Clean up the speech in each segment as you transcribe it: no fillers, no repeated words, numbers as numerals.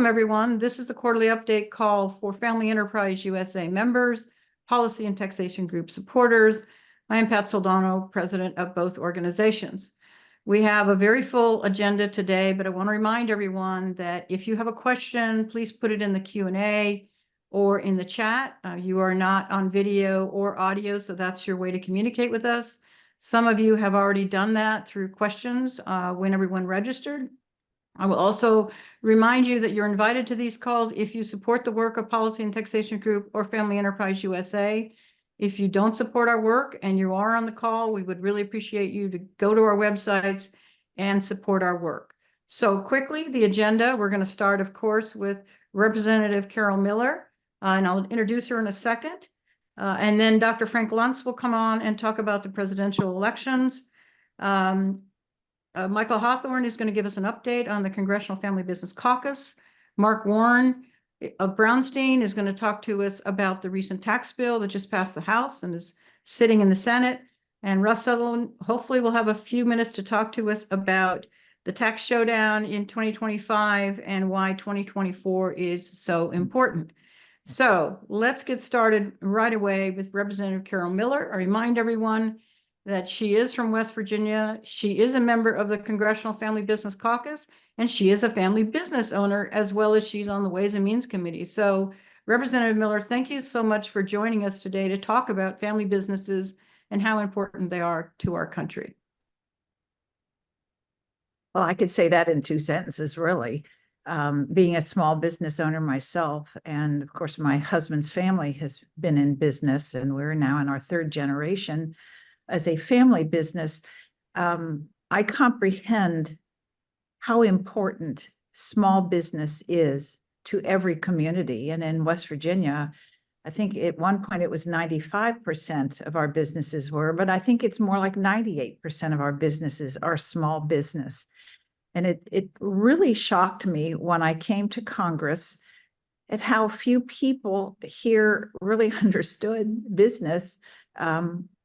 Welcome, everyone. This is the quarterly update call for Family Enterprise USA members, Policy and Taxation Group supporters. I am Pat Soldano, president of both organizations. We have a very full agenda today, but I want to remind everyone that if you have a question, please put it in the Q&A or in the chat. You are not on video or audio, so that's your way to communicate with us. Some of you have already done that through questions when everyone registered. I will also remind you that you're invited to these calls if you support the work of Policy and Taxation Group or Family Enterprise USA. If you don't support our work and you are on the call, we would really appreciate you to go to our websites and support our work. So quickly, the agenda, we're going to start, of course, with Representative Carol Miller, and I'll introduce her in a second. And then Dr. Frank Luntz will come on and talk about the presidential elections. Michael Hawthorne is going to give us an update on the Congressional Family Business Caucus. Mark Warren of Brownstein is going to talk to us about the recent tax bill that just passed the House and is sitting in the Senate. And Russ Sutherland hopefully will have a few minutes to talk to us about the tax showdown in 2025 and why 2024 is so important. So let's get started right away with Representative Carol Miller. I remind everyone that she is from West Virginia. She is a member of the Congressional Family Business Caucus, and she is a family business owner, as well as she's on the Ways and Means Committee. So Representative Miller, thank you so much for joining us today to talk about family businesses and how important they are to our country. Well, I could say that in 2 sentences, really. Being a small business owner myself, and of course, my husband's family has been in business, and we're now in our 3rd generation as a family business. I comprehend how important small business is to every community. And in West Virginia, I think at one point it was 95% of our businesses were, but I think it's more like 98% of our businesses are small business. And it really shocked me when I came to Congress at how few people here really understood business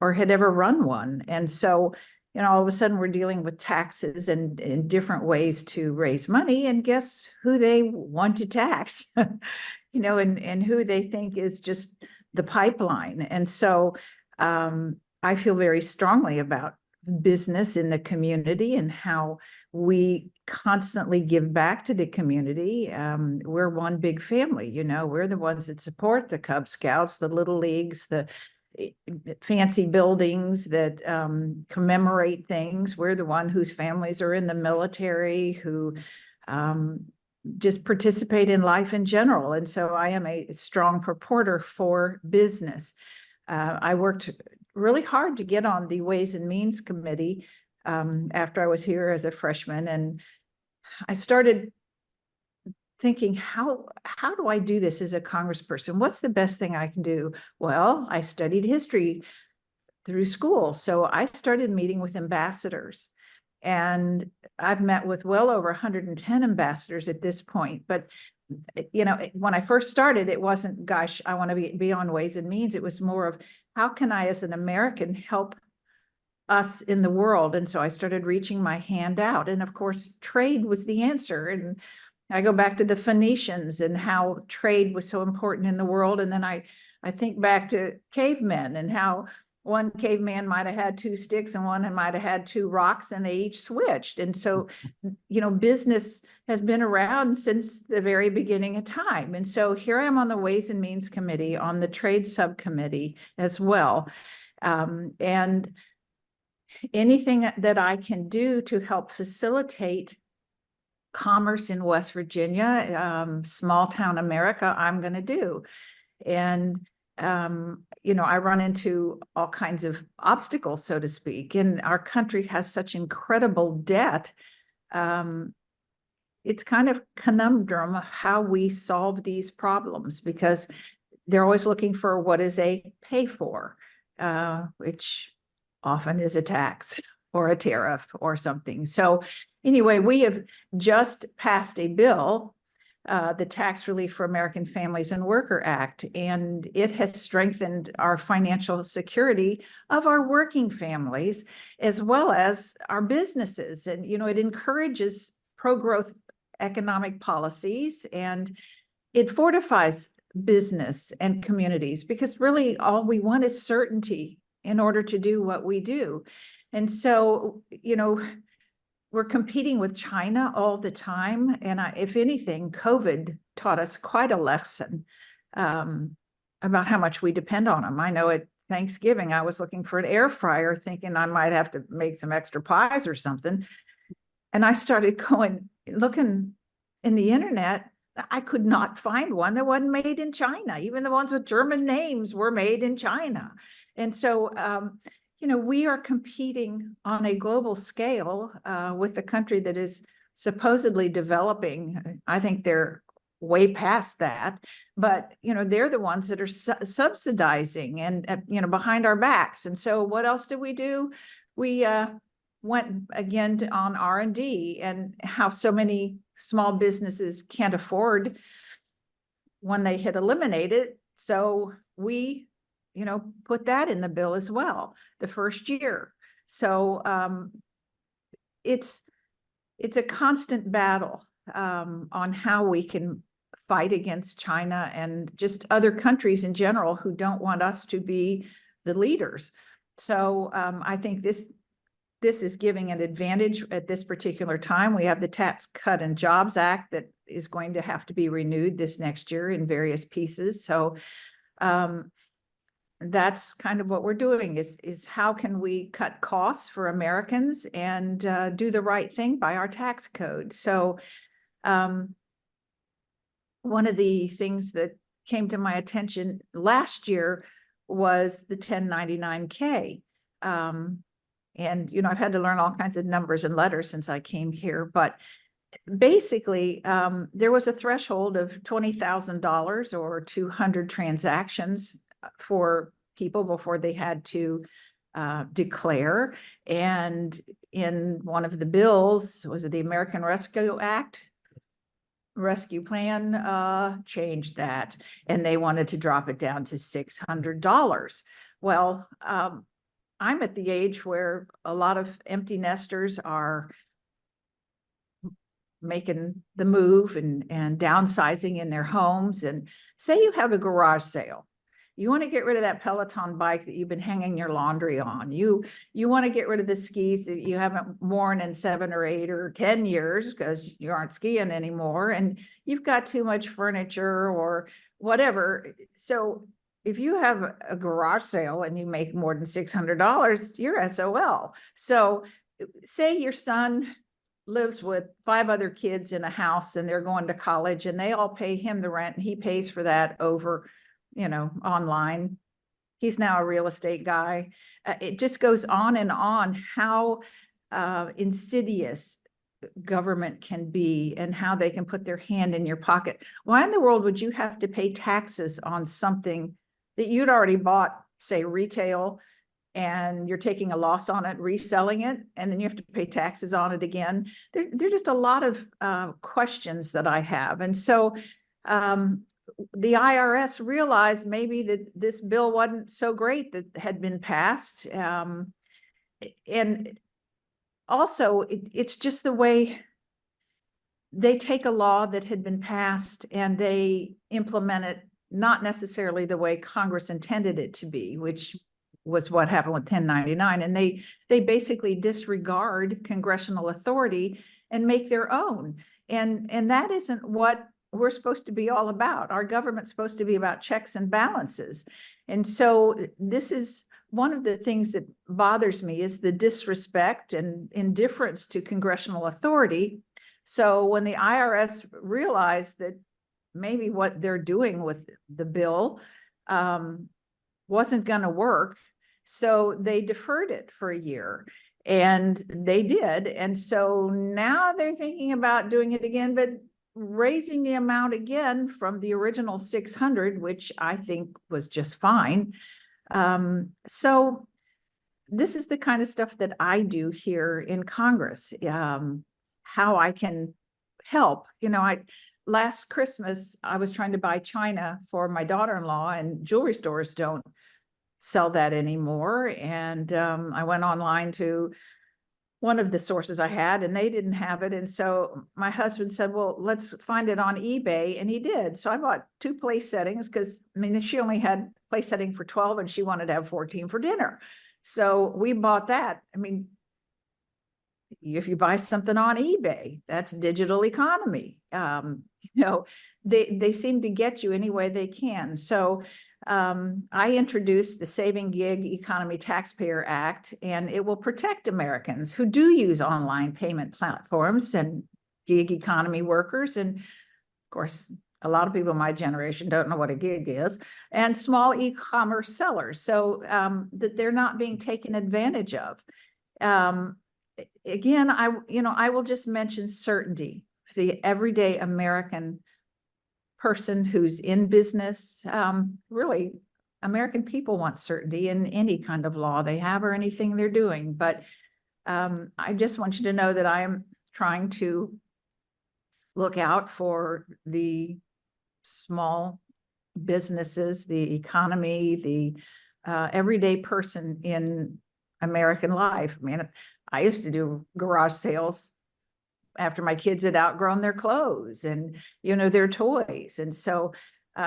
or had ever run one. And so, all of a sudden we're dealing with taxes and in different ways to raise money, and guess who they want to tax, and who they think is just the pipeline. And so I feel very strongly about business in the community and how we constantly give back to the community. We're one big family, we're the ones that support the Cub Scouts, the Little Leagues, the fancy buildings that commemorate things. We're the one whose families are in the military, who just participate in life in general. And so I am a strong purporter for business. I worked really hard to get on the Ways and Means Committee after I was here as a freshman. And I started thinking, how do I do this as a congressperson? What's the best thing I can do? Well, I studied history through school. So I started meeting with ambassadors. And I've met with well over 110 ambassadors at this point. But when I first started, it wasn't, gosh, I want to be on Ways and Means. It was more of, how can I, as an American, help us in the world? And so I started reaching my hand out. And of course, trade was the answer. And I go back to the Phoenicians and how trade was so important in the world. And then I think back to cavemen and how one caveman might have had 2 sticks and one might have had 2 rocks, and they each switched. And so, business has been around since the very beginning of time. And so here I am on the Ways and Means Committee, on the Trade Subcommittee as well. And anything that I can do to help facilitate commerce in West Virginia, small town America, I'm going to do. And I run into all kinds of obstacles, so to speak, and our country has such incredible debt. It's kind of conundrum how we solve these problems, because they're always looking for what is a pay for, which often is a tax or a tariff or something. So anyway, we have just passed a bill, the Tax Relief for American Families and Worker Act, and it has strengthened our financial security of our working families as well as our businesses. And, it encourages pro-growth economic policies, and it fortifies business and communities, because really all we want is certainty in order to do what we do. And so, we're competing with China all the time. And if anything, COVID taught us quite a lesson about how much we depend on them. I know at Thanksgiving, I was looking for an air fryer thinking I might have to make some extra pies or something. And I started looking in the internet. I could not find one that wasn't made in China. Even the ones with German names were made in China. And so, we are competing on a global scale with a country that is supposedly developing. I think they're way past that, but they're the ones that are subsidizing and behind our backs. And so, what else did we do? We went again on R&D, and how so many small businesses can't afford when they had eliminated. So we put that in the bill as well, the first year. So it's a constant battle on how we can fight against China and just other countries in general who don't want us to be the leaders. So I think this is giving an advantage at this particular time. We have the Tax Cut and Jobs Act that is going to have to be renewed this next year in various pieces. So that's kind of what we're doing is how can we cut costs for Americans and do the right thing by our tax code. So one of the things that came to my attention last year was the 1099K. And, I've had to learn all kinds of numbers and letters since I came here, but basically there was a threshold of $20,000 or 200 transactions for people before they had to declare. And in one of the bills, was it the American Rescue Plan, changed that, and they wanted to drop it down to $600. Well, I'm at the age where a lot of empty nesters are making the move and downsizing in their homes. And say you have a garage sale. You want to get rid of that Peloton bike that you've been hanging your laundry on. You want to get rid of the skis that you haven't worn in 7 or 8 or 10 years because you aren't skiing anymore. And you've got too much furniture or whatever. So if you have a garage sale and you make more than $600, you're SOL. So say your son lives with 5 other kids in a house and they're going to college and they all pay him the rent and he pays for that over, online. He's now a real estate guy. It just goes on and on how insidious government can be and how they can put their hand in your pocket. Why in the world would you have to pay taxes on something that you'd already bought, say retail, and you're taking a loss on it, reselling it, and then you have to pay taxes on it again? There are just a lot of questions that I have. And so the IRS realized maybe that this bill wasn't so great that had been passed. And also, it's just the way they take a law that had been passed and they implement it not necessarily the way Congress intended it to be, which was what happened with 1099. And they basically disregard congressional authority and make their own. And that isn't what we're supposed to be all about. Our government's supposed to be about checks and balances. And so this is one of the things that bothers me, is the disrespect and indifference to congressional authority. So when the IRS realized that maybe what they're doing with the bill wasn't going to work, so they deferred it for a year, and they did. And so now they're thinking about doing it again, but raising the amount again from the original 600, which I think was just fine. So this is the kind of stuff that I do here in Congress, how I can help. Last Christmas, I was trying to buy china for my daughter-in-law, and jewelry stores don't sell that anymore. And I went online to one of the sources I had, and they didn't have it. And so my husband said, well, let's find it on eBay. And he did. So I bought 2 place settings because, I mean, she only had place setting for 12 and she wanted to have 14 for dinner. So we bought that. I mean, if you buy something on eBay, that's digital economy. They seem to get you any way they can. So I introduced the Saving Gig Economy Taxpayer Act, and it will protect Americans who do use online payment platforms and gig economy workers. And of course, a lot of people in my generation don't know what a gig is, and small e-commerce sellers, so that they're not being taken advantage of. Again, I will just mention certainty. The everyday American person who's in business, really, American people want certainty in any kind of law they have or anything they're doing. But I just want you to know that I am trying to look out for the small businesses, the economy, the everyday person in American life. I mean, I used to do garage sales after my kids had outgrown their clothes and, their toys. And so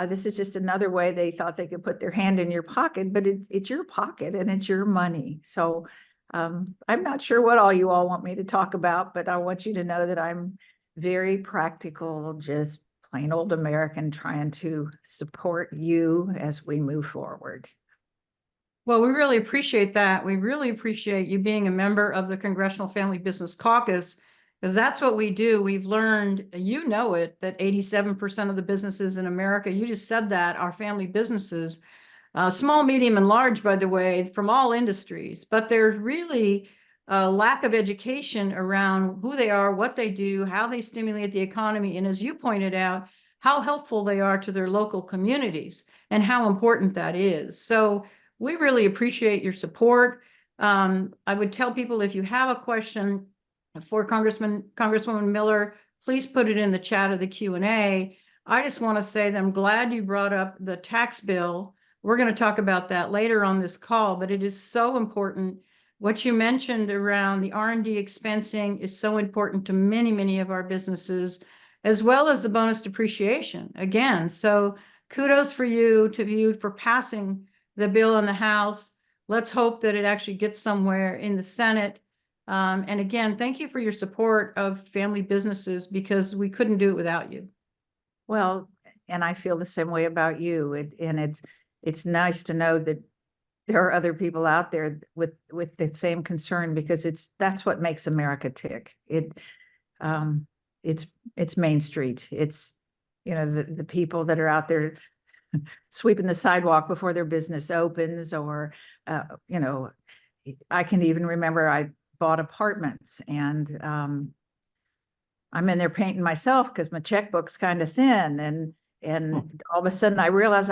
this is just another way they thought they could put their hand in your pocket, but it's your pocket and it's your money. So I'm not sure what all you all want me to talk about, but I want you to know that I'm very practical, just plain old American, trying to support you as we move forward. Well, we really appreciate that. We really appreciate you being a member of the Congressional Family Business Caucus, because that's what we do. We've learned, that 87% of the businesses in America, you just said that, are family businesses, small, medium, and large, by the way, from all industries. But there's really a lack of education around who they are, what they do, how they stimulate the economy, and as you pointed out, how helpful they are to their local communities and how important that is. So we really appreciate your support. I would tell people, if you have a question for Congresswoman Miller, please put it in the chat of the Q&A. I just want to say that I'm glad you brought up the tax bill. We're going to talk about that later on this call, but it is so important. What you mentioned around the R&D expensing is so important to many, many of our businesses, as well as the bonus depreciation. Again, so kudos for you for passing the bill in the House. Let's hope that it actually gets somewhere in the Senate. And again, thank you for your support of family businesses, because we couldn't do it without you. Well, and I feel the same way about you. And it's nice to know that there are other people out there with the same concern, because that's what makes America tick. It's Main Street. It's, the people that are out there sweeping the sidewalk before their business opens, or, I can even remember I bought apartments, and I'm in there painting myself because my checkbook's kind of thin, and all of a sudden I realized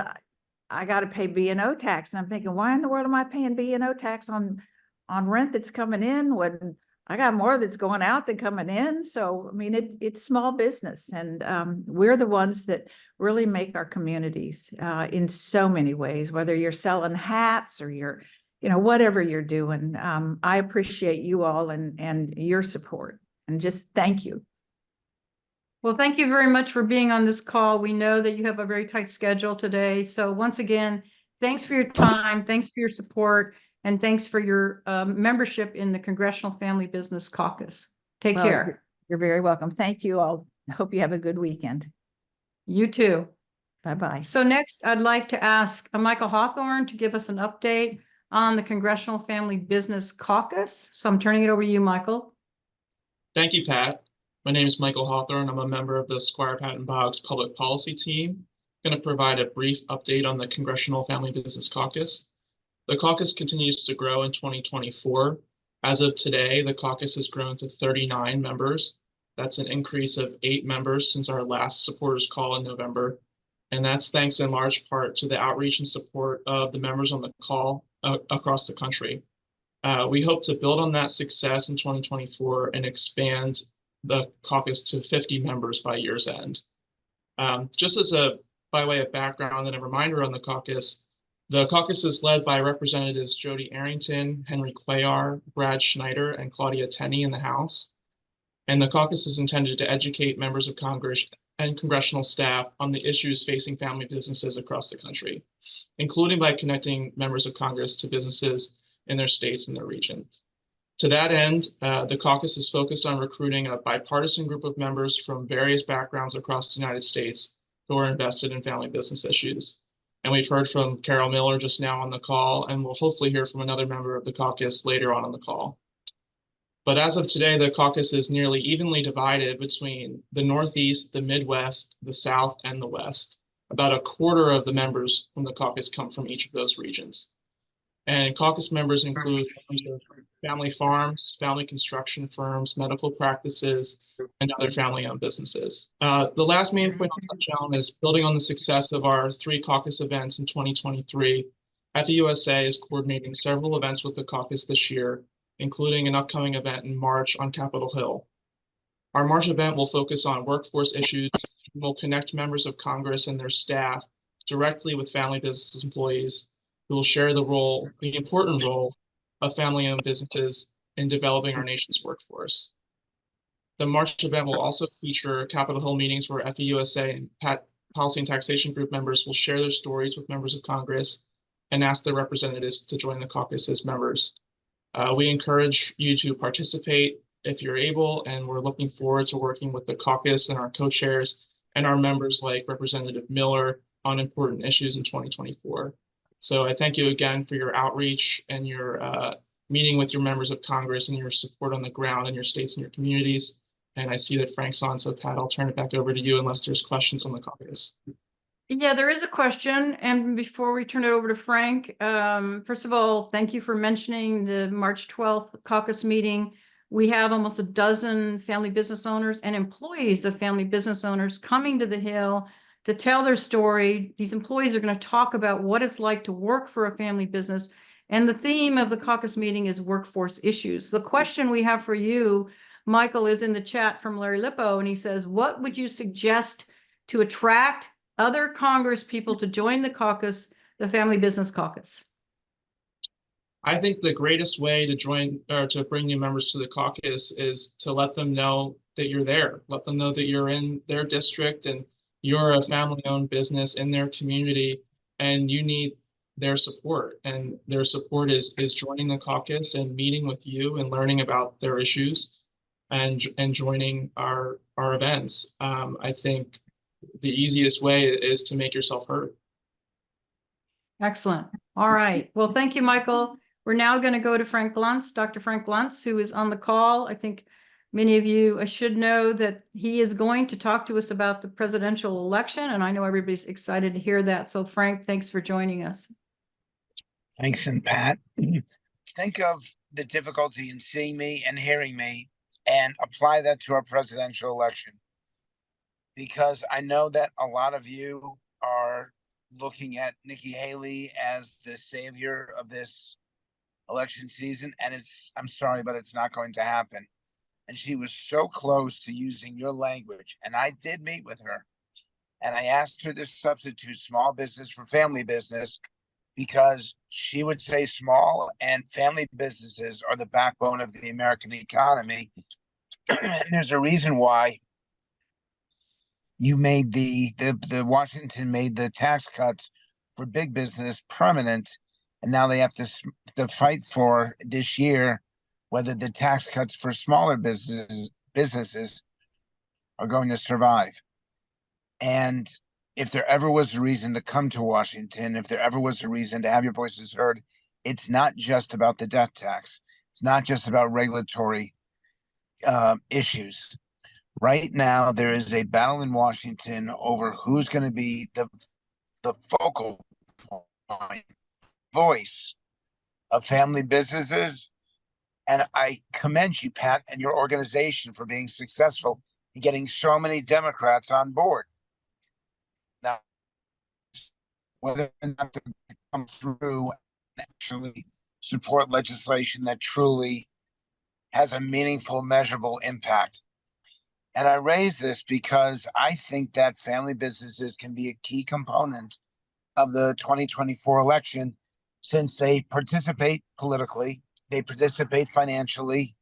I got to pay B&O tax, and I'm thinking, why in the world am I paying B&O tax on rent that's coming in when I got more that's going out than coming in? So, I mean, it's small business, and we're the ones that really make our communities in so many ways, whether you're selling hats or you're, whatever you're doing. I appreciate you all and your support, and just thank you. Well, thank you very much for being on this call. We know that you have a very tight schedule today. So once again, thanks for your time. Thanks for your support. And thanks for your membership in the Congressional Family Business Caucus. Take care. You're very welcome. Thank you all. I hope you have a good weekend. You too. Bye-bye. So next, I'd like to ask Michael Hawthorne to give us an update on the Congressional Family Business Caucus. So I'm turning it over to you, Michael. Thank you, Pat. My name is Michael Hawthorne. I'm a member of the Squire Patton Boggs Public Policy Team. I'm going to provide a brief update on the Congressional Family Business Caucus. The caucus continues to grow in 2024. As of today, the caucus has grown to 39 members. That's an increase of 8 members since our last supporters call in November. And that's thanks in large part to the outreach and support of the members on the call across the country. We hope to build on that success in 2024 and expand the caucus to 50 members by year's end. Just by way of background and a reminder on the caucus, The caucus is led by Representatives Jody Arrington, Henry Cuellar, Brad Schneider, and Claudia Tenney in the House. And the caucus is intended to educate members of Congress and congressional staff on the issues facing family businesses across the country, including by connecting members of Congress to businesses in their states and their regions. To that end, the caucus is focused on recruiting a bipartisan group of members from various backgrounds across the United States who are invested in family business issues. And we've heard from Carol Miller just now on the call, and we'll hopefully hear from another member of the caucus later on the call. But as of today, the caucus is nearly evenly divided between the Northeast, the Midwest, the South, and the West. About a quarter of the members from the caucus come from each of those regions. And caucus members include family farms, family construction firms, medical practices, and other family-owned businesses. The last main point I'll touch on is building on the success of our 3 caucus events in 2023. FEUSA is coordinating several events with the caucus this year, including an upcoming event in March on Capitol Hill. Our March event will focus on workforce issues and will connect members of Congress and their staff directly with family business employees who will share the important role of family-owned businesses in developing our nation's workforce. The March event will also feature Capitol Hill meetings where FEUSA and Policy and Taxation Group members will share their stories with members of Congress and ask their representatives to join the caucus as members. We encourage you to participate if you're able, and we're looking forward to working with the caucus and our co-chairs and our members like Representative Miller on important issues in 2024. So I thank you again for your outreach and your meeting with your members of Congress and your support on the ground in your states and your communities. And I see that Frank's on, so Pat, I'll turn it back over to you unless there's questions on the caucus. Yeah, there is a question. And before we turn it over to Frank, first of all, thank you for mentioning the March 12th caucus meeting. We have almost a dozen family business owners and employees of family business owners coming to the Hill to tell their story. These employees are going to talk about what it's like to work for a family business. And the theme of the caucus meeting is workforce issues. The question we have for you, Michael, is in the chat from Larry Lippo, and he says, what would you suggest to attract other Congress people to join the caucus, the Family Business Caucus? I think the greatest way to join or to bring new members to the caucus is to let them know that you're there. Let them know that you're in their district and you're a family-owned business in their community and you need their support. And their support is joining the caucus and meeting with you and learning about their issues and joining our events. I think the easiest way is to make yourself heard. Excellent. All right. Well, thank you, Michael. We're now going to go to Frank Luntz, Dr. Frank Luntz, who is on the call. I think many of you should know that he is going to talk to us about the presidential election, and I know everybody's excited to hear that. So, Frank, thanks for joining us. Thanks, and Pat. Think of the difficulty in seeing me and hearing me and apply that to our presidential election. Because I know that a lot of you are looking at Nikki Haley as the savior of this election season, and I'm sorry, but it's not going to happen. And she was so close to using your language, and I did meet with her, and I asked her to substitute small business for family business because she would say small and family businesses are the backbone of the American economy. And there's a reason why you made the Washington made the tax cuts for big business permanent, and now they have to fight for this year whether the tax cuts for smaller businesses are going to survive. And if there ever was a reason to come to Washington, if there ever was a reason to have your voices heard, it's not just about the death tax. It's not just about regulatory issues. Right now, there is a battle in Washington over who's going to be the focal point, voice of family businesses. And I commend you, Pat, and your organization for being successful in getting so many Democrats on board. Now, whether or not to come through and actually support legislation that truly has a meaningful, measurable impact. And I raise this because I think that family businesses can be a key component of the 2024 election, since they participate politically, they participate financially.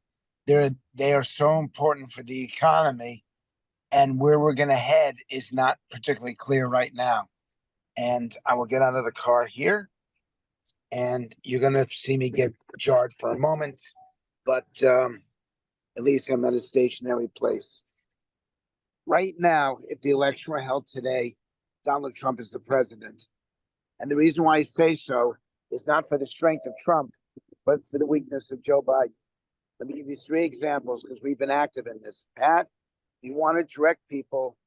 They are so important for the economy, and where we're going to head is not particularly clear right now. And I will get out of the car here, and you're going to see me get jarred for a moment, but at least I'm at a stationary place. Right now, if the election were held today, Donald Trump is the president. And the reason why I say so is not for the strength of Trump, but for the weakness of Joe Biden. Let me give you 3 examples because we've been active in this. Pat, you want to direct people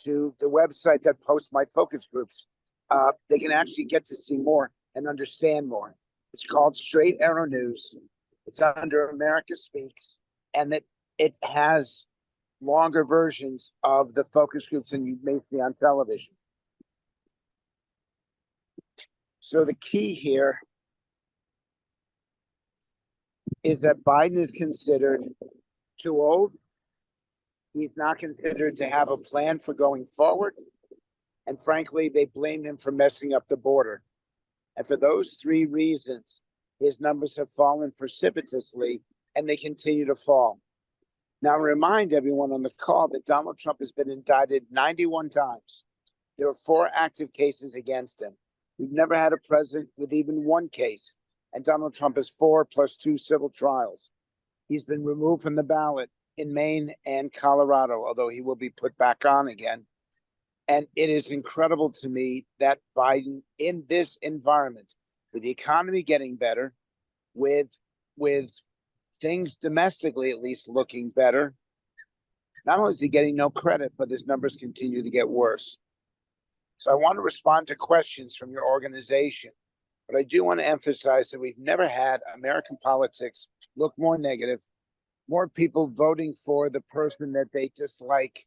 to the website that posts my focus groups. They can actually get to see more and understand more. It's called Straight Arrow News. It's under America Speaks, and it has longer versions of the focus groups than you may see on television. So the key here is that Biden is considered too old. He's not considered to have a plan for going forward. And frankly, they blame him for messing up the border. And for those 3 reasons, his numbers have fallen precipitously, and they continue to fall. Now, remind everyone on the call that Donald Trump has been indicted 91 times. There are 4 active cases against him. We've never had a president with even 1 case, and Donald Trump has 4 plus 2 civil trials. He's been removed from the ballot in Maine and Colorado, although he will be put back on again. And it is incredible to me that Biden, in this environment, with the economy getting better, with things domestically at least looking better, not only is he getting no credit, but his numbers continue to get worse. So I want to respond to questions from your organization, but I do want to emphasize that we've never had American politics look more negative, more people voting for the person that they dislike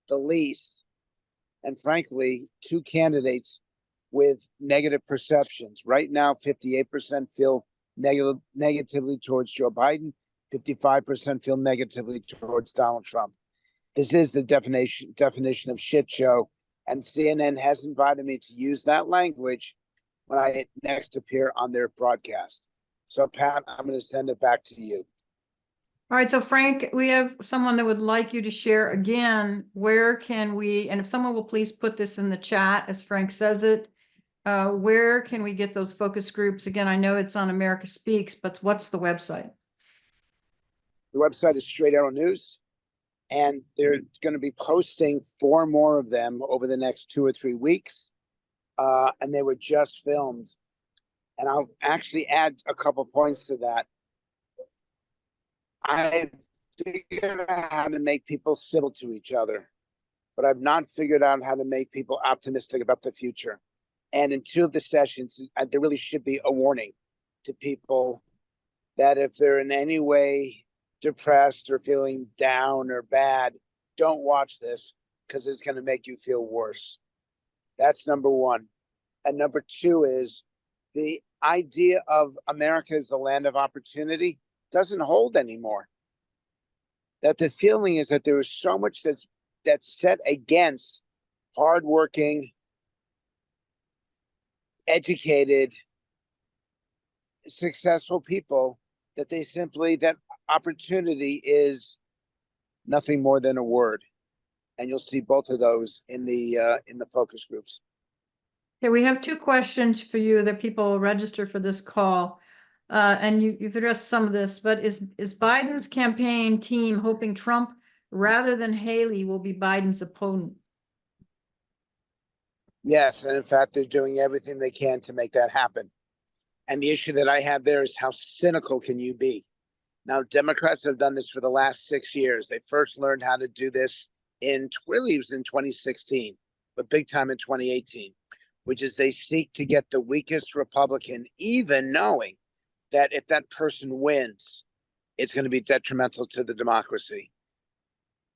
the least, and frankly, 2 candidates with negative perceptions. Right now, 58% feel negatively towards Joe Biden, 55% feel negatively towards Donald Trump. This is the definition of shit show, and CNN has invited me to use that language when I next appear on their broadcast. So, Pat, I'm going to send it back to you. All right, so Frank, we have someone that would like you to share again, where can we, and if someone will please put this in the chat as Frank says it, where can we get those focus groups? Again, I know it's on America Speaks, but what's the website? The website is Straight Arrow News, and they're going to be posting 4 more of them over the next 2 or 3 weeks. And they were just filmed. And I'll actually add a couple points to that. I've figured out how to make people civil to each other, but I've not figured out how to make people optimistic about the future. And in 2 of the sessions, there really should be a warning to people that if they're in any way depressed or feeling down or bad, don't watch this because it's going to make you feel worse. That's number 1. And number 2 is the idea of America as the land of opportunity doesn't hold anymore. That the feeling is that there is so much that's set against hardworking, educated, successful people, that they simply, that opportunity is nothing more than a word. And you'll see both of those in the focus groups. Okay, we have 2 questions for you that people register for this call. And you've addressed some of this, but is Biden's campaign team hoping Trump rather than Haley will be Biden's opponent? Yes, and in fact, they're doing everything they can to make that happen. And the issue that I have there is how cynical can you be? Now, Democrats have done this for the last 6 years. They first learned how to do this really it was in 2016, but big time in 2018, which is they seek to get the weakest Republican, even knowing that if that person wins, it's going to be detrimental to the democracy.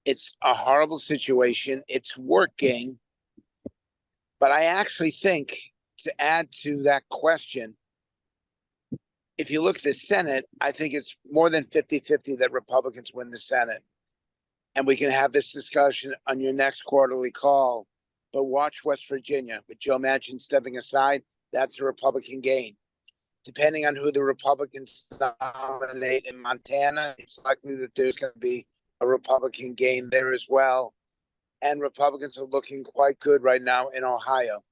It's a horrible situation. It's working. But I actually think, to add to that question, if you look at the Senate, I think it's more than 50-50 that Republicans win the Senate. And we can have this discussion on your next quarterly call But watch West Virginia with Joe Manchin stepping aside. That's a Republican gain. Depending on who the Republicans nominate in Montana, it's likely that there's going to be a Republican gain there as well. And Republicans are looking quite good right now in Ohio.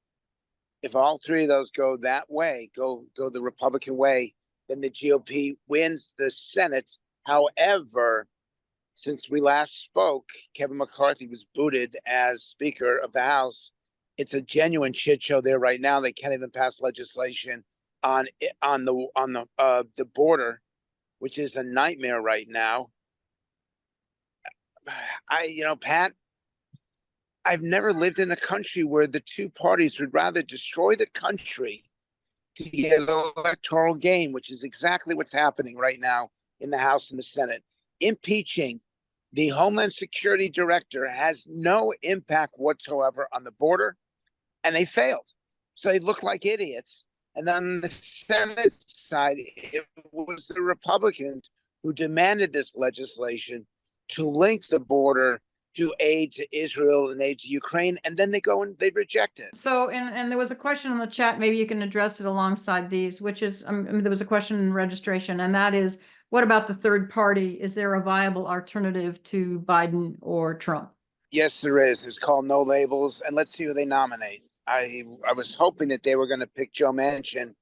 If all three of those go that way, go the Republican way, then the GOP wins the Senate. However, since we last spoke, Kevin McCarthy was booted as Speaker of the House. It's a genuine shit show there right now. They can't even pass legislation on the border, which is a nightmare right now. Pat, I've never lived in a country where the two parties would rather destroy the country to get an electoral gain, which is exactly what's happening right now in the House and the Senate. Impeaching the Homeland Security Director has no impact whatsoever on the border, and they failed. So they look like idiots. And then on the Senate side, it was the Republicans who demanded this legislation to link the border to aid to Israel and aid to Ukraine, and then they go and they reject it. So, and there was a question in the chat, maybe you can address it alongside these, which is, there was a question in registration, and that is, what about the third party? Is there a viable alternative to Biden or Trump? Yes, there is. It's called No Labels, and let's see who they nominate. I was hoping that they were going to pick Joe Manchin,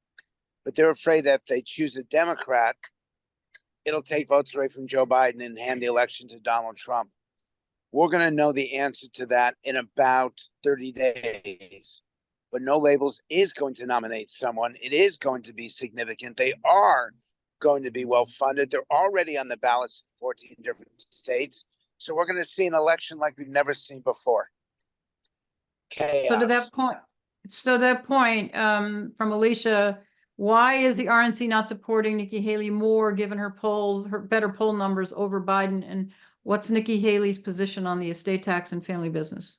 but they're afraid that if they choose a Democrat, it'll take votes away from Joe Biden and hand the election to Donald Trump. We're going to know the answer to that in about 30 days. But No Labels is going to nominate someone. It is going to be significant. They are going to be well funded. They're already on the ballots in 14 different states. So we're going to see an election like we've never seen before. Chaos. So to that point, from Alicia, why is the RNC not supporting Nikki Haley more, given her better poll numbers over Biden? And what's Nikki Haley's position on the estate tax and family business?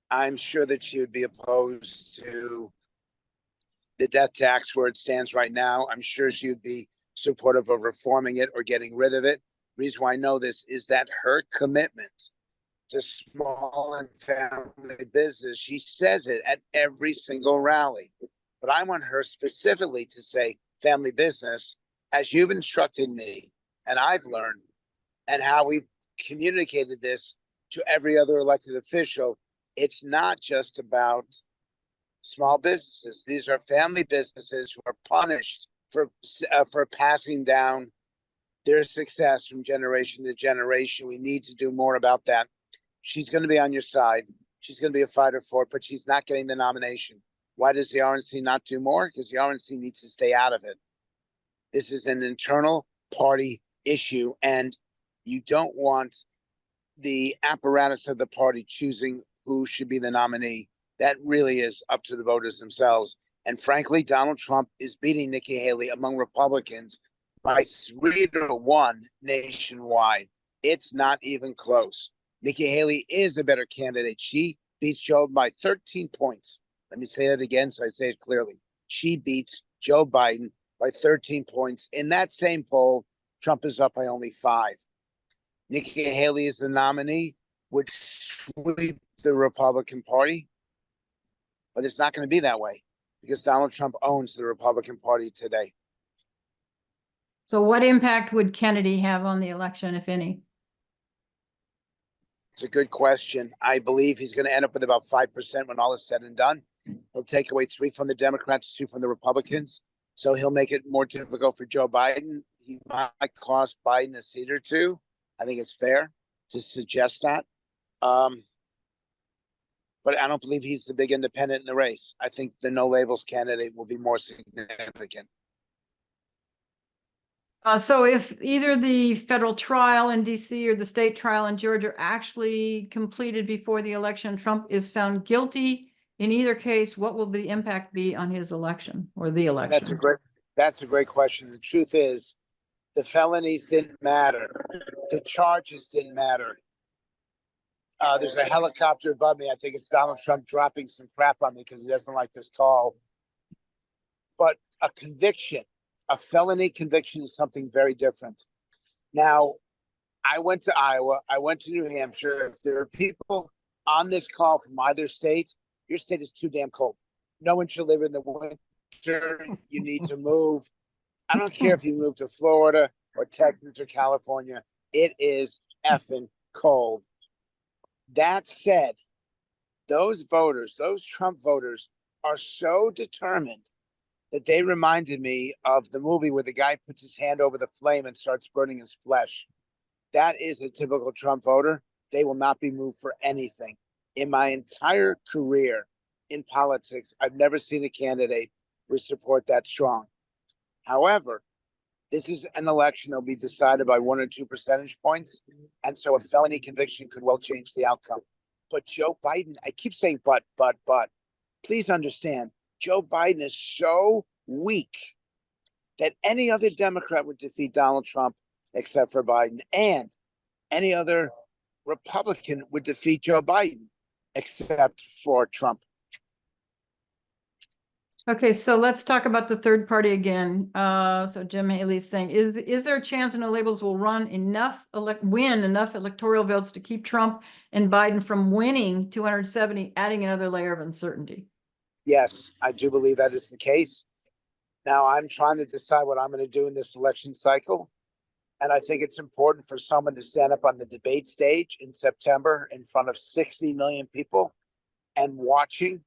I'm sure that she would be opposed to the death tax where it stands right now. I'm sure she would be supportive of reforming it or getting rid of it. The reason why I know this is that her commitment to small and family business, she says it at every single rally. But I want her specifically to say family business, as you've instructed me, and I've learned, and how we've communicated this to every other elected official. It's not just about small businesses. These are family businesses who are punished for passing down their success from generation to generation. We need to do more about that. She's going to be on your side. She's going to be a fighter for it, but she's not getting the nomination. Why does the RNC not do more? Because the RNC needs to stay out of it. This is an internal party issue, and you don't want the apparatus of the party choosing who should be the nominee. That really is up to the voters themselves. And frankly, Donald Trump is beating Nikki Haley among Republicans by 3-1 nationwide. It's not even close. Nikki Haley is a better candidate. She beats Joe by 13 points. Let me say that again so I say it clearly. She beats Joe Biden by 13 points. In that same poll, Trump is up by only 5. Nikki Haley is the nominee, would sweep the Republican Party, but it's not going to be that way because Donald Trump owns the Republican Party today. So what impact would Kennedy have on the election, if any? It's a good question. I believe he's going to end up with about 5% when all is said and done. He'll take away 3 from the Democrats, 2 from the Republicans. So he'll make it more difficult for Joe Biden. He might cost Biden a seat or 2. I think it's fair to suggest that. But I don't believe he's the big independent in the race. I think the No Labels candidate will be more significant. So if either the federal trial in DC or the state trial in Georgia are actually completed before the election, Trump is found guilty. In either case, what will the impact be on his election or the election? That's a great question. The truth is, the felonies didn't matter. The charges didn't matter. There's a helicopter above me. I think it's Donald Trump dropping some crap on me because he doesn't like this call. But a conviction, a felony conviction is something very different. Now, I went to Iowa. I went to New Hampshire. If there are people on this call from either state, your state is too damn cold. No one should live in the winter. You need to move. I don't care if you move to Florida or Texas or California. It is effing cold. That said, those voters, those Trump voters, are so determined that they reminded me of the movie where the guy puts his hand over the flame and starts burning his flesh. That is a typical Trump voter. They will not be moved for anything. In my entire career in politics, I've never seen a candidate with support that strong. However, this is an election that will be decided by 1 or 2 percentage points. And so a felony conviction could well change the outcome. But Joe Biden, I keep saying but, please understand, Joe Biden is so weak that any other Democrat would defeat Donald Trump except for Biden, and any other Republican would defeat Joe Biden except for Trump. Okay, so let's talk about the third party again. So Jim Haley's saying, is there a chance No Labels will win enough electoral votes to keep Trump and Biden from winning 270, adding another layer of uncertainty? Yes, I do believe that is the case. Now I'm trying to decide what I'm going to do in this election cycle. And I think it's important for someone to stand up on the debate stage in September in front of 60 million people and watching,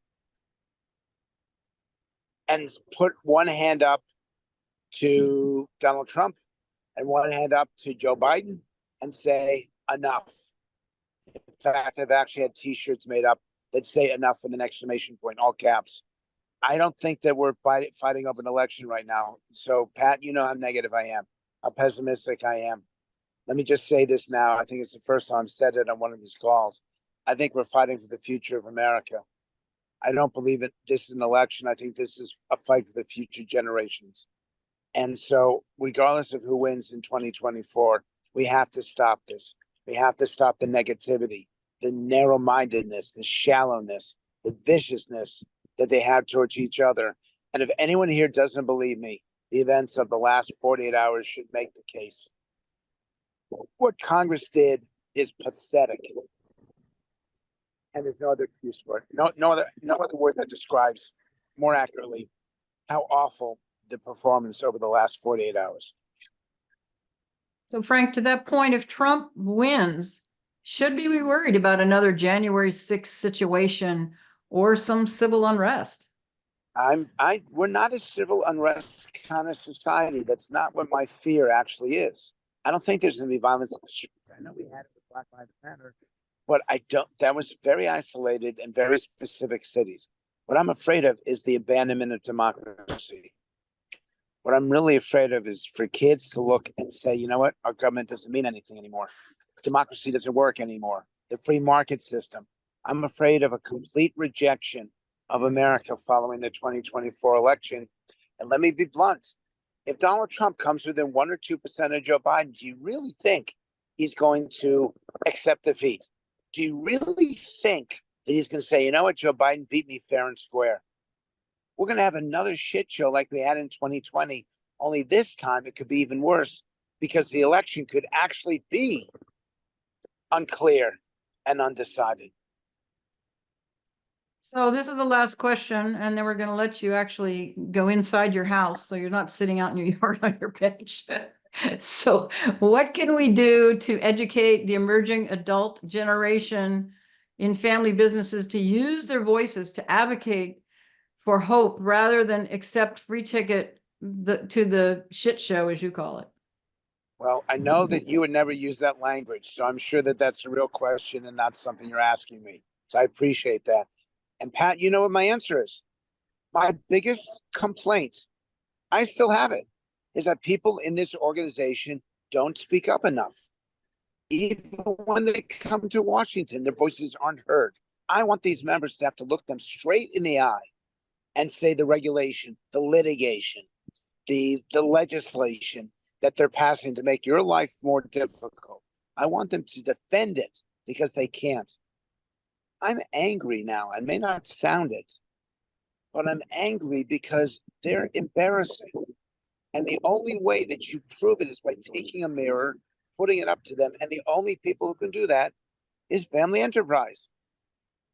and put one hand up to Donald Trump and one hand up to Joe Biden and say, enough. In fact, I've actually had t-shirts made up that say enough with an exclamation point, all caps. I don't think that we're fighting over an election right now. So, Pat, you know how negative I am, how pessimistic I am. Let me just say this now. I think it's the first time I've said it on one of these calls. I think we're fighting for the future of America. I don't believe it. This is an election. I think this is a fight for the future generations. And so, regardless of who wins in 2024, we have to stop this. We have to stop the negativity, the narrow-mindedness, the shallowness, the viciousness that they have towards each other. And if anyone here doesn't believe me, the events of the last 48 hours should make the case. What Congress did is pathetic. And there's no other excuse for it. No other word that describes more accurately how awful the performance over the last 48 hours. So Frank, to that point, if Trump wins, should we be worried about another January 6th situation or some civil unrest? We're not a civil unrest kind of society. That's not what my fear actually is. I don't think there's going to be violence in the streets. I know we had it with Black Lives Matter, but that was very isolated and very specific cities. What I'm afraid of is the abandonment of democracy. What I'm really afraid of is for kids to look and say, you know what, our government doesn't mean anything anymore. Democracy doesn't work anymore. The free market system. I'm afraid of a complete rejection of America following the 2024 election. And let me be blunt. If Donald Trump comes within 1 or 2% of Joe Biden, do you really think he's going to accept defeat? Do you really think that he's going to say, you know what, Joe Biden beat me fair and square? We're going to have another shit show like we had in 2020, only this time it could be even worse because the election could actually be unclear and undecided. So this is the last question, and then we're going to let you actually go inside your house so you're not sitting out in your yard on your bench. So what can we do to educate the emerging adult generation in family businesses to use their voices to advocate for hope rather than accept free ticket to the shit show, as you call it? Well, I know that you would never use that language, so I'm sure that that's a real question and not something you're asking me. So I appreciate that. And Pat, you know what my answer is? My biggest complaint, I still have it, is that people in this organization don't speak up enough. Even when they come to Washington, their voices aren't heard. I want these members to have to look them straight in the eye and say the regulation, the litigation, the legislation that they're passing to make your life more difficult. I want them to defend it because they can't. I'm angry now. I may not sound it, but I'm angry because they're embarrassing. And the only way that you prove it is by taking a mirror, putting it up to them. And the only people who can do that is family enterprise,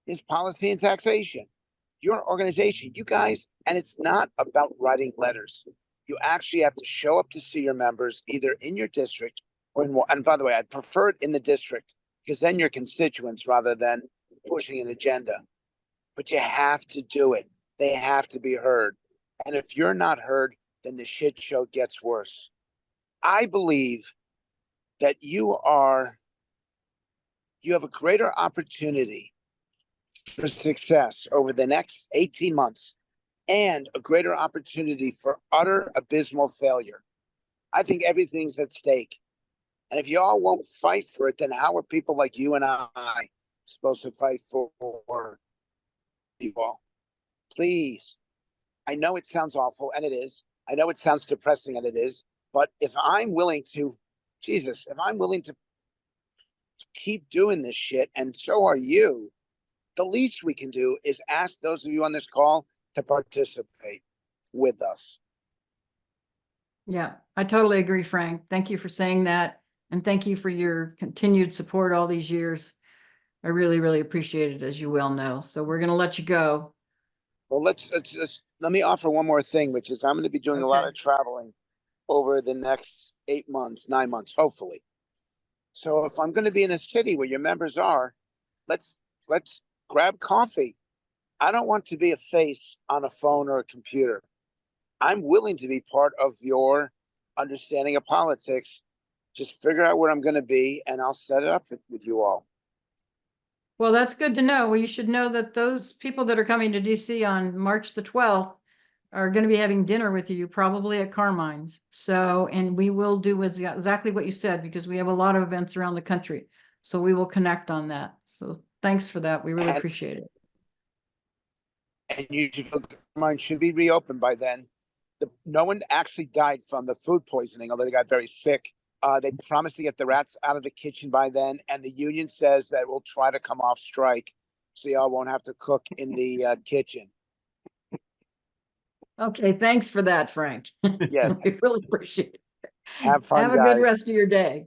is policy and taxation, your organization, you guys, and it's not about writing letters. You actually have to show up to see your members either in your district or in, and by the way, I'd prefer it in the district because then your constituents rather than pushing an agenda. But you have to do it. They have to be heard. And if you're not heard, then the shit show gets worse. I believe that you have a greater opportunity for success over the next 18 months and a greater opportunity for utter abysmal failure. I think everything's at stake. And if you all won't fight for it, then how are people like you and I supposed to fight for you all? Please. I know it sounds awful, and it is. I know it sounds depressing, and it is. But if I'm willing to, Jesus, if I'm willing to keep doing this shit, and so are you, the least we can do is ask those of you on this call to participate with us. Yeah, I totally agree, Frank. Thank you for saying that. And thank you for your continued support all these years. I really, really appreciate it, as you well know. So we're going to let you go. Well, let me offer one more thing, which is I'm going to be doing a lot Okay. of traveling over the next 8 months, 9 months, hopefully. So if I'm going to be in a city where your members are, let's grab coffee. I don't want to be a face on a phone or a computer. I'm willing to be part of your understanding of politics. Just figure out where I'm going to be, and I'll set it up with you all. Well, that's good to know. Well, you should know that those people that are coming to DC on March the 12th are going to be having dinner with you, probably at Carmine's. So, and we will do exactly what you said, because we have a lot of events around the country. So we will connect on that. So thanks for that. We really appreciate it. And you Carmine should be reopened by then. No one actually died from the food poisoning, although they got very sick. They promised to get the rats out of the kitchen by then, and the union says that we'll try to come off strike, so y'all won't have to cook in the kitchen. Okay, thanks for that, Frank. Yes. We really appreciate it. Have fun, Have a guys. good rest of your day.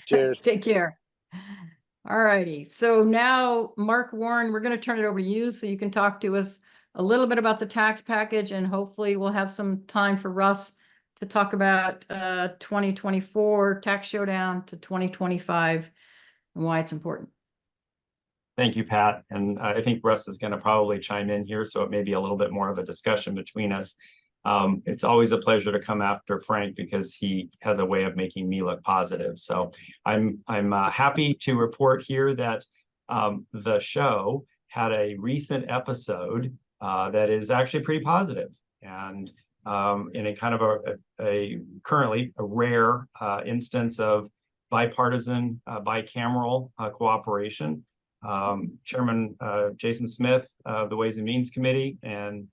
Cheers. Take care. All righty. So now, Mark Warren, we're going to turn it over to you so you can talk to us a little bit about the tax package, and hopefully we'll have some time for Russ to talk about 2024 tax showdown to 2025 and why it's important. Thank you, Pat. And I think Russ is going to probably chime in here, so it may be a little bit more of a discussion between us. It's always a pleasure to come after Frank because he has a way of making me look positive. So I'm happy to report here that the show had a recent episode that is actually pretty positive, and in a kind of currently a rare instance of bipartisan, bicameral cooperation. Chairman Jason Smith of the Ways and Means Committee and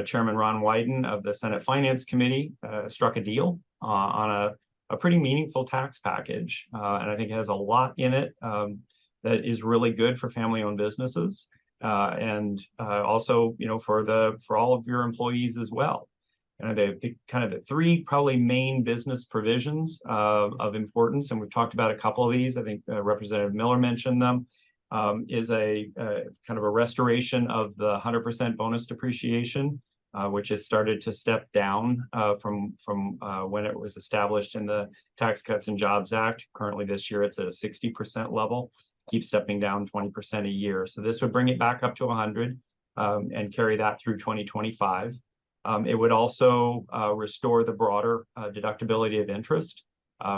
Chairman Ron Wyden of the Senate Finance Committee struck a deal on a pretty meaningful tax package. And I think it has a lot in it that is really good for family-owned businesses and also, for all of your employees as well. And the kind of the three probably main business provisions of importance, and we've talked about a couple of these. I think Representative Miller mentioned them. Is a kind of a restoration of the 100% bonus depreciation, which has started to step down from when it was established in the Tax Cuts and Jobs Act. Currently this year it's at a 60% level, keeps stepping down 20% a year. So this would bring it back up to 100 and carry that through 2025. It would also restore the broader deductibility of interest,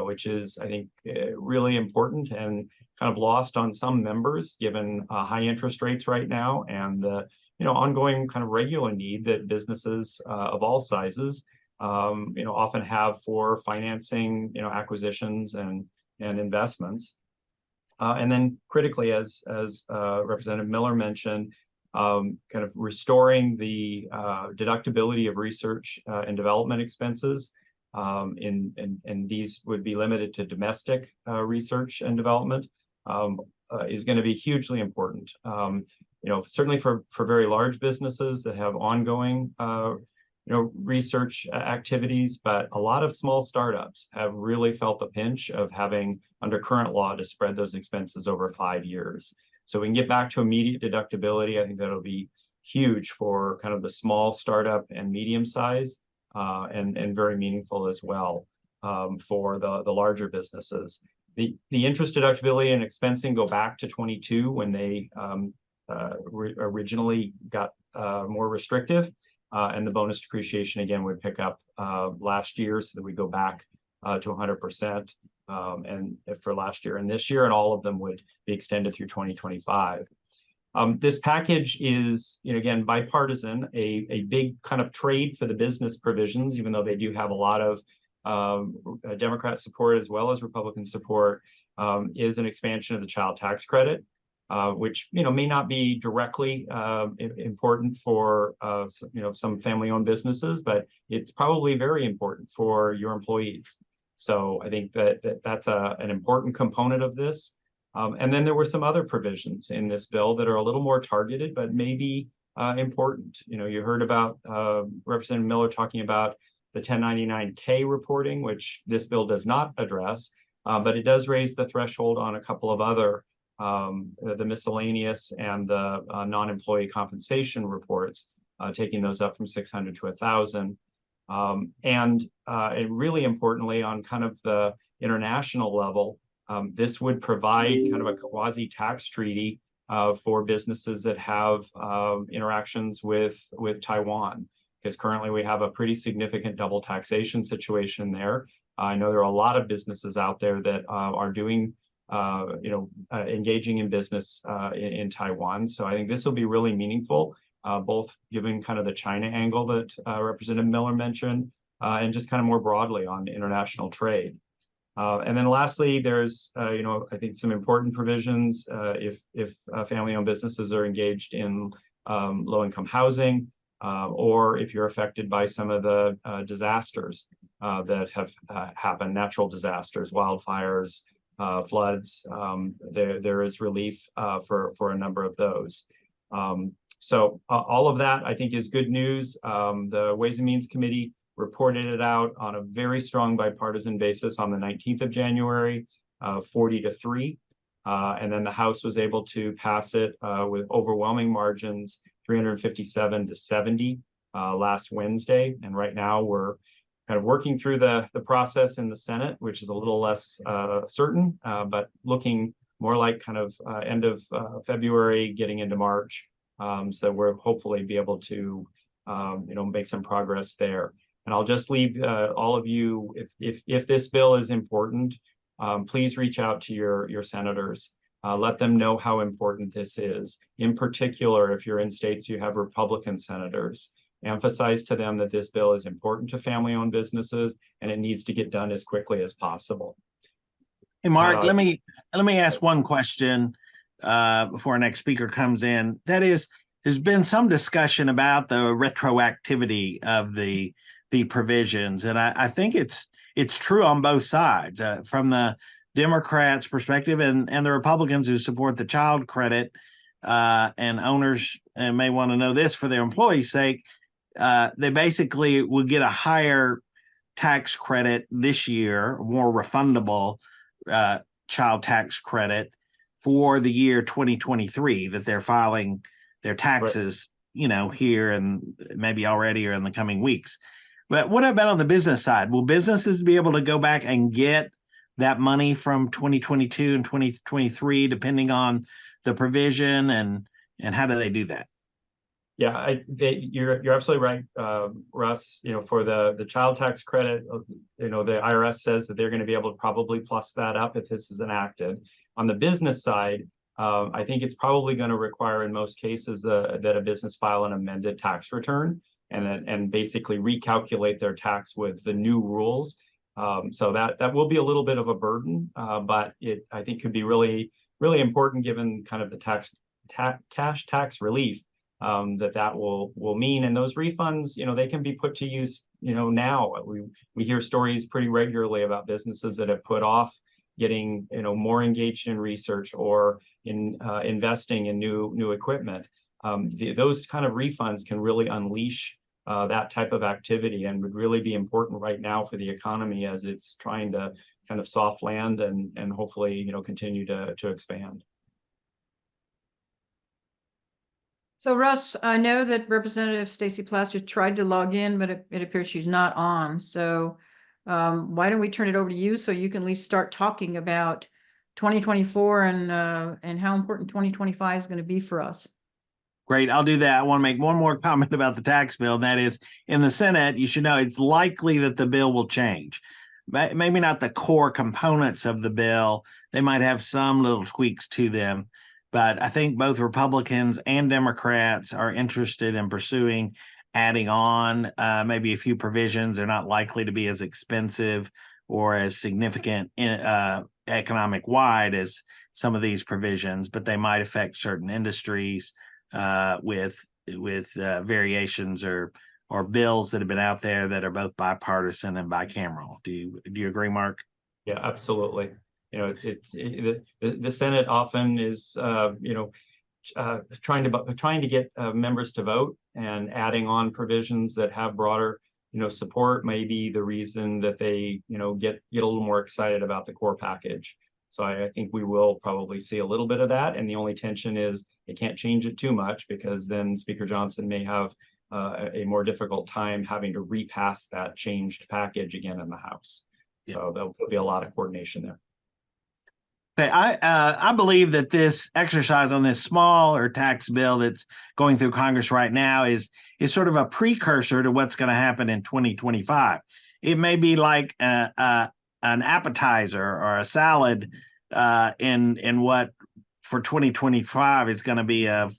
which is, I think, really important and kind of lost on some members given high interest rates right now and the ongoing kind of regular need that businesses of all sizes often have for financing acquisitions and investments. And then critically, as Representative Miller mentioned, kind of restoring the deductibility of research and development expenses. And these would be limited to domestic research and development is going to be hugely important. Certainly for very large businesses that have ongoing research activities, but a lot of small startups have really felt the pinch of having under current law to spread those expenses over 5 years. So we can get back to immediate deductibility. I think that'll be huge for kind of the small startup and medium size, and very meaningful as well for the larger businesses. The interest deductibility and expensing go back to 22 when they originally got more restrictive, and the bonus depreciation again would pick up last year, so that we go back to 100% and for last year and this year, and all of them would be extended through 2025. This package is, again, bipartisan, a big kind of trade for the business provisions, even though they do have a lot of Democrat support as well as Republican support, is an expansion of the child tax credit, which may not be directly important for some family-owned businesses, but it's probably very important for your employees. So I think that's an important component of this. And then there were some other provisions in this bill that are a little more targeted, but maybe important. You heard about Representative Miller talking about the 1099K reporting, which this bill does not address, but it does raise the threshold on a couple of other, the miscellaneous and the non-employee compensation reports, taking those up from 600 to 1,000. And really importantly, on kind of the international level, this would provide kind of a quasi-tax treaty for businesses that have interactions with Taiwan, because currently we have a pretty significant double taxation situation there. I know there are a lot of businesses out there that are doing, engaging in business in Taiwan. So I think this will be really meaningful, both given kind of the China angle that Representative Miller mentioned, and just kind of more broadly on international trade. And then lastly, there's, I think some important provisions if family-owned businesses are engaged in low-income housing, or if you're affected by some of the disasters that have happened, natural disasters, wildfires, floods. There is relief for a number of those. So all of that, I think, is good news. The Ways and Means Committee reported it out on a very strong bipartisan basis on the 19th of January, 40-3. And then the House was able to pass it with overwhelming margins, 357-70 last Wednesday. And right now we're kind of working through the process in the Senate, which is a little less certain, but looking more like kind of end of February, getting into March. So we'll hopefully be able to, make some progress there. And I'll just leave all of you, if this bill is important, please reach out to your senators. Let them know how important this is. In particular, if you're in states you have Republican senators, emphasize to them that this bill is important to family-owned businesses and it needs to get done as quickly as possible. Hey, Mark, let me ask one question before our next speaker comes in. That is, there's been some discussion about the retroactivity of the provisions, and I think it's true on both sides, from the Democrats' perspective and the Republicans who support the child credit, and owners may want to know this for their employees' sake. They basically will get a higher tax credit this year, more refundable child tax credit for the year 2023 that they're filing their taxes, here and maybe already or in the coming weeks. But what about on the business side? Will businesses be able to go back and get that money from 2022 and 2023, depending on the provision, and how do they do that? Yeah, you're absolutely right, Russ. For the child tax credit, the IRS says that they're going to be able to probably plus that up if this is enacted. On the business side, I think it's probably going to require, in most cases, that a business file an amended tax return and basically recalculate their tax with the new rules. So that will be a little bit of a burden, but I think could be really, really important given kind of the cash tax relief that will mean. And those refunds, they can be put to use, now. We hear stories pretty regularly about businesses that have put off getting, more engaged in research or in investing in new equipment. Those kind of refunds can really unleash that type of activity and would really be important right now for the economy as it's trying to kind of soft land and hopefully, continue to expand. So Russ, I know that Representative Stacy Plaster tried to log in, but it appears she's not on. So why don't we turn it over to you so you can at least start talking about 2024 and how important 2025 is going to be for us. Great, I'll do that. I want to make one more comment about the tax bill, and that is in the Senate, you should know it's likely that the bill will change. Maybe not the core components of the bill. They might have some little tweaks to them, but I think both Republicans and Democrats are interested in pursuing adding on maybe a few provisions. They're not likely to be as expensive or as significant economic wide as some of these provisions, but they might affect certain industries with variations or bills that have been out there that are both bipartisan and bicameral. Do you agree, Mark? Yeah, absolutely. You know, the Senate often is trying to get members to vote, and adding on provisions that have broader support may be the reason that they get a little more excited about the core package. So I think we will probably see a little bit of that. And the only tension is they can't change it too much, because then Speaker Johnson may have a more difficult time having to repass that changed package again in the House. Yeah. So there'll be a lot of coordination there. Okay, I believe that this exercise on this smaller tax bill that's going through Congress right now is sort of a precursor to what's going to happen in 2025. It may be like an appetizer or a salad in what for 2025 is going to be a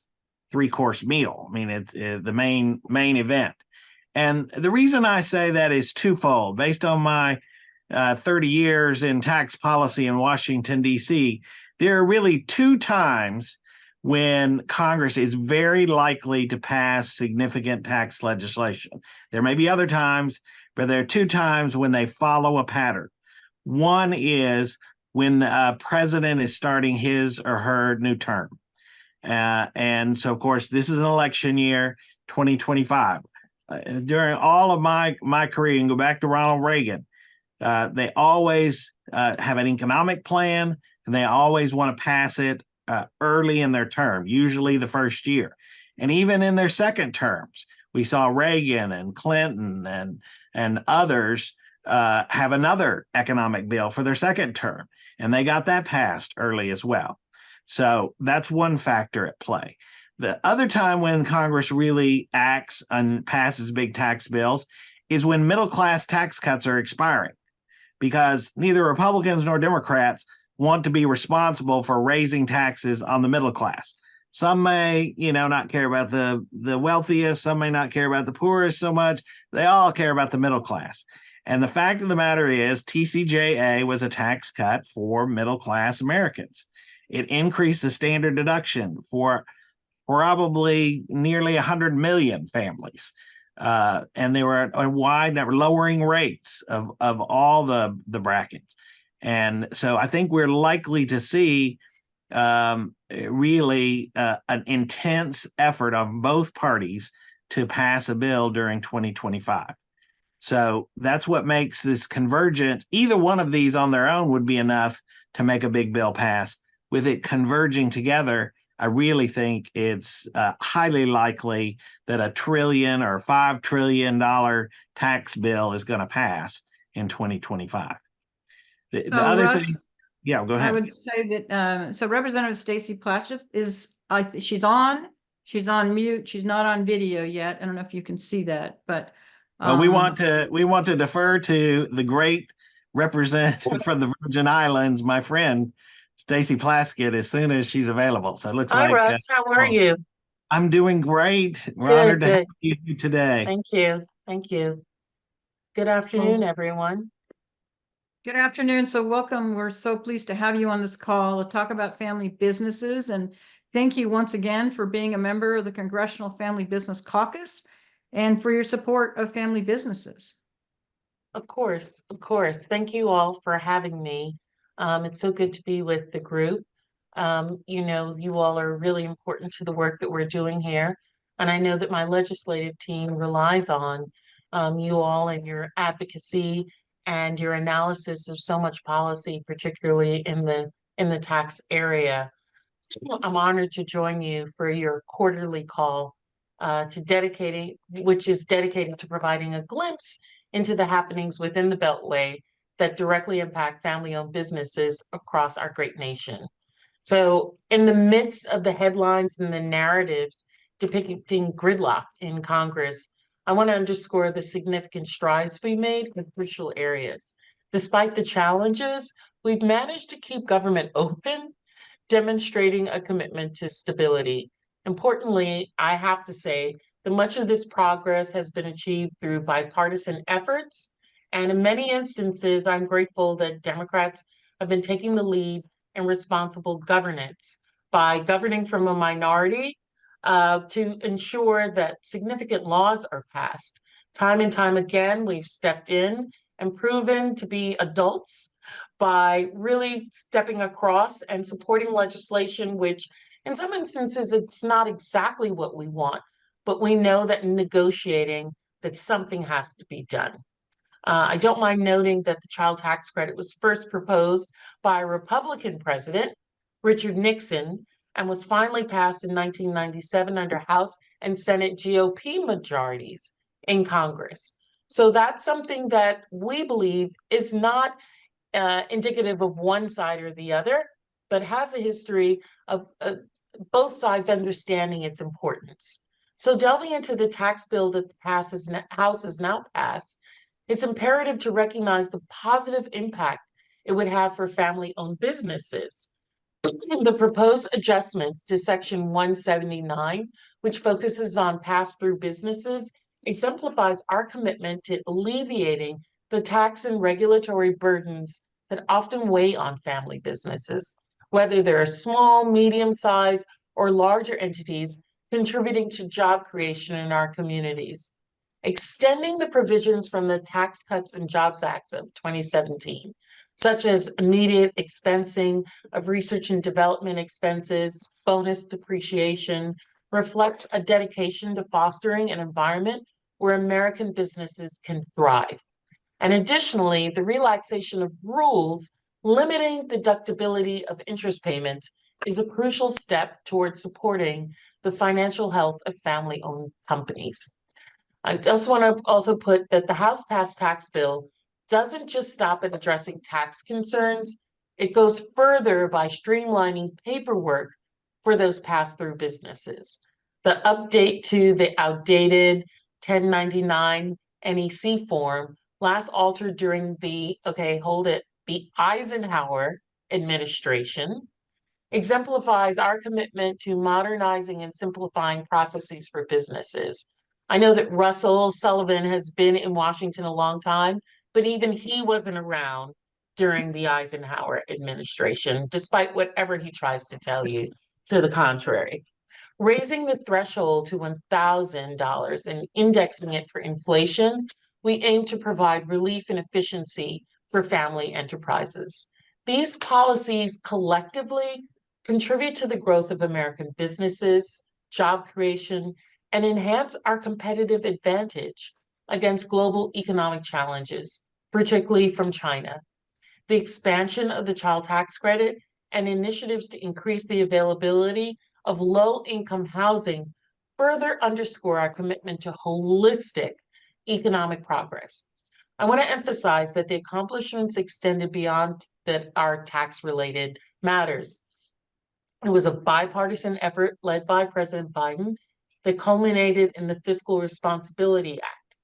3-course meal. I mean, it's the main event. And the reason I say that is twofold. Based on my 30 years in tax policy in Washington, D.C., there are really 2 times when Congress is very likely to pass significant tax legislation. There may be other times, but there are 2 times when they follow a pattern. One is when the president is starting his or her new term. And so, of course, this is an election year, 2025. During all of my career, and go back to Ronald Reagan, they always have an economic plan, and they always want to pass it early in their term, usually the first year. And even in their second terms, we saw Reagan and Clinton and others have another economic bill for their second term, and they got that passed early as well. So that's one factor at play. The other time when Congress really acts and passes big tax bills is when middle-class tax cuts are expiring, because neither Republicans nor Democrats want to be responsible for raising taxes on the middle class. Some may, not care about the wealthiest. Some may not care about the poorest so much. They all care about the middle class. And the fact of the matter is, TCJA was a tax cut for middle-class Americans. It increased the standard deduction for probably nearly 100 million families. And they were a wide network, lowering rates of all the brackets. And so I think we're likely to see really an intense effort on both parties to pass a bill during 2025. So that's what makes this convergent. Either one of these on their own would be enough to make a big bill pass. With it converging together, I really think it's highly likely that a $1 trillion or $5 trillion tax bill is going to pass in 2025. The other Russ, thing, yeah, go ahead. I would say that so Representative Stacy Plaster she's on mute. She's not on video yet. I don't know if you can see that, but we want to defer to the great representative from the Virgin Islands, my friend Stacy Plaskett, as soon as she's available. So it looks Hi, like Russ. How are you? I'm doing great. We're honored to have you today. Thank you. Thank you. Good afternoon, everyone. Good afternoon. So welcome. We're so pleased to have you on this call to talk about family businesses. And thank you once again for being a member of the Congressional Family Business Caucus and for your support of family businesses. Of course. Thank you all for having me. It's so good to be with the group. You all are really important to the work that we're doing here. And I know that my legislative team relies on you all and your advocacy and your analysis of so much policy, particularly in the tax area. I'm honored to join you for your quarterly call which is dedicated to providing a glimpse into the happenings within the Beltway that directly impact family-owned businesses across our great nation. So in the midst of the headlines and the narratives depicting gridlock in Congress, I want to underscore the significant strides we made in crucial areas. Despite the challenges, we've managed to keep government open, demonstrating a commitment to stability. Importantly, I have to say that much of this progress has been achieved through bipartisan efforts. And in many instances, I'm grateful that Democrats have been taking the lead in responsible governance by governing from a minority to ensure that significant laws are passed. Time and time again, we've stepped in and proven to be adults by really stepping across and supporting legislation, which in some instances, it's not exactly what we want, but we know that in negotiating that something has to be done. I don't mind noting that the child tax credit was first proposed by a Republican president, Richard Nixon, and was finally passed in 1997 under House and Senate GOP majorities in Congress. So that's something that we believe is not indicative of one side or the other, but has a history of both sides understanding its importance. So delving into the tax bill that the House has now passed, it's imperative to recognize the positive impact it would have for family-owned businesses. The proposed adjustments to Section 179, which focuses on pass-through businesses, exemplifies our commitment to alleviating the tax and regulatory burdens that often weigh on family businesses, whether they're small, medium-sized, or larger entities contributing to job creation in our communities. Extending the provisions from the Tax Cuts and Jobs Act of 2017, such as immediate expensing of research and development expenses, bonus depreciation, reflects a dedication to fostering an environment where American businesses can thrive. And additionally, the relaxation of rules limiting deductibility of interest payments is a crucial step towards supporting the financial health of family-owned companies. I just want to also put that the House passed tax bill doesn't just stop at addressing tax concerns. It goes further by streamlining paperwork for those pass-through businesses. The update to the outdated 1099 NEC form last altered during the Eisenhower administration exemplifies our commitment to modernizing and simplifying processes for businesses. I know that Russell Sullivan has been in Washington a long time, but even he wasn't around during the Eisenhower administration, despite whatever he tries to tell you to the contrary. Raising the threshold to $1,000 and indexing it for inflation, we aim to provide relief and efficiency for family enterprises. These policies collectively contribute to the growth of American businesses, job creation, and enhance our competitive advantage against global economic challenges, particularly from China. The expansion of the child tax credit and initiatives to increase the availability of low-income housing further underscore our commitment to holistic economic progress. I want to emphasize that the accomplishments extended beyond our tax-related matters. It was a bipartisan effort led by President Biden that culminated in the Fiscal Responsibility Act,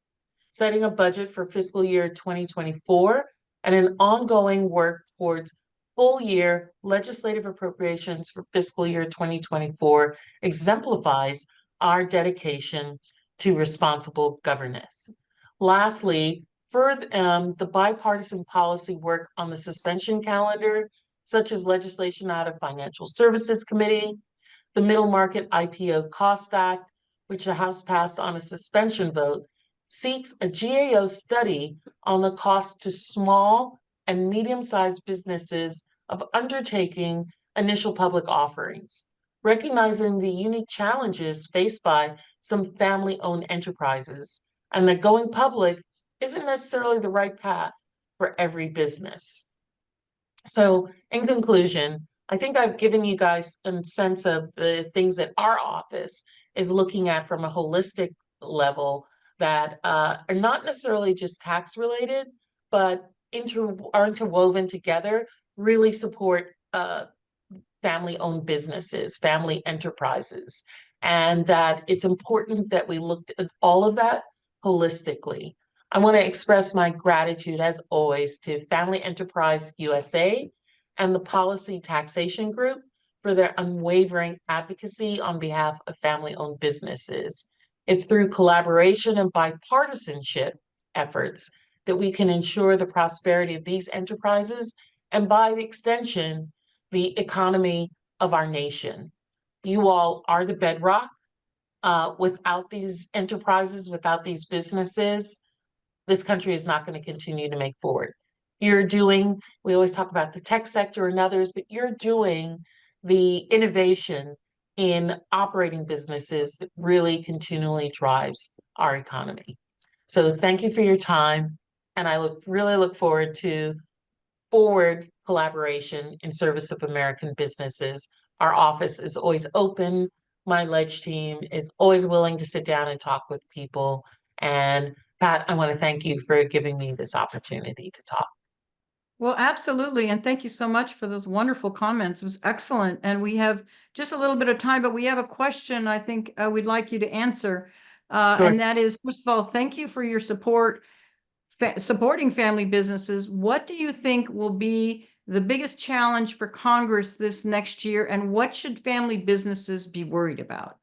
setting a budget for fiscal year 2024 and an ongoing work towards full-year legislative appropriations for fiscal year 2024 exemplifies our dedication to responsible governance. Lastly, the bipartisan policy work on the suspension calendar, such as legislation out of Financial Services Committee, the Middle Market IPO Cost Act, which the House passed on a suspension vote, seeks a GAO study on the cost to small and medium-sized businesses of undertaking initial public offerings, recognizing the unique challenges faced by some family-owned enterprises, and that going public isn't necessarily the right path for every business. So in conclusion, I think I've given you guys a sense of the things that our office is looking at from a holistic level that are not necessarily just tax related, but are interwoven together, really support family-owned businesses, family enterprises, and that it's important that we looked at all of that holistically. I want to express my gratitude, as always, to Family Enterprise USA and the Policy Taxation Group for their unwavering advocacy on behalf of family-owned businesses. It's through collaboration and bipartisanship efforts that we can ensure the prosperity of these enterprises and, by the extension, the economy of our nation. You all are the bedrock. Without these enterprises, without these businesses, this country is not going to continue to make forward. You're doing, we always talk about the tech sector and others, but you're doing the innovation in operating businesses that really continually drives our economy. So thank you for your time. And I really look forward to forward collaboration in service of American businesses. Our office is always open. My Ledge team is always willing to sit down and talk with people. And Pat, I want to thank you for giving me this opportunity to talk. Well, absolutely. And thank you so much for those wonderful comments. It was excellent. And we have just a little bit of time, but we have a question I think we'd like you to answer. Sure. And that is, first of all, thank you for your support, supporting family businesses. What do you think will be the biggest challenge for Congress this next year? And what should family businesses be worried about?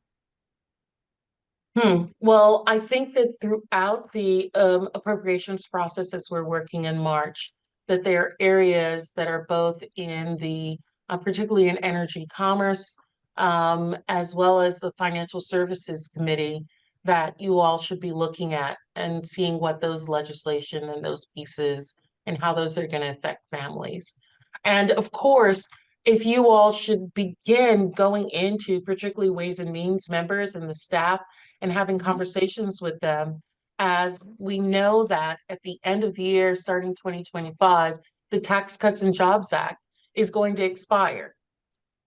Well, I think that throughout the appropriations process as we're working in March, that there are areas that are both in the, particularly in energy commerce, as well as the Financial Services Committee, that you all should be looking at and seeing what those legislation and those pieces and how those are going to affect families. And of course, if you all should begin going into particularly Ways and Means members and the staff and having conversations with them, as we know that at the end of the year, starting 2025, the Tax Cuts and Jobs Act is going to expire.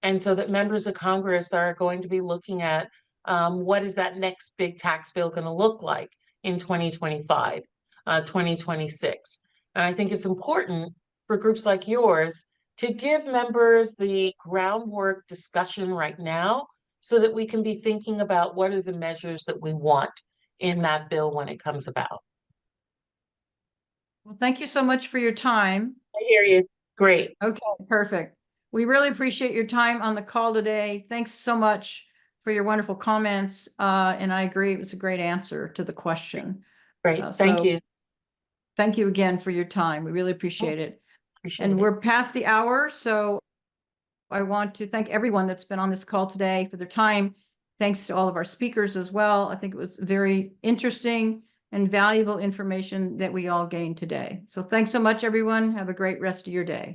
And so that members of Congress are going to be looking at what is that next big tax bill going to look like in 2025, 2026. And I think it's important for groups like yours to give members the groundwork discussion right now so that we can be thinking about what are the measures that we want in that bill when it comes about. Well, thank you so much for your time. I hear you. Great. Okay, perfect. We really appreciate your time on the call today. Thanks so much for your wonderful comments. And I agree, it was a great answer to the question. Great. Thank So you. Thank you again for your time. We really appreciate it. Appreciate And it. we're past the hour, so I want to thank everyone that's been on this call today for their time. Thanks to all of our speakers as well. I think it was very interesting and valuable information that we all gained today. So thanks so much, everyone. Have a great rest of your day.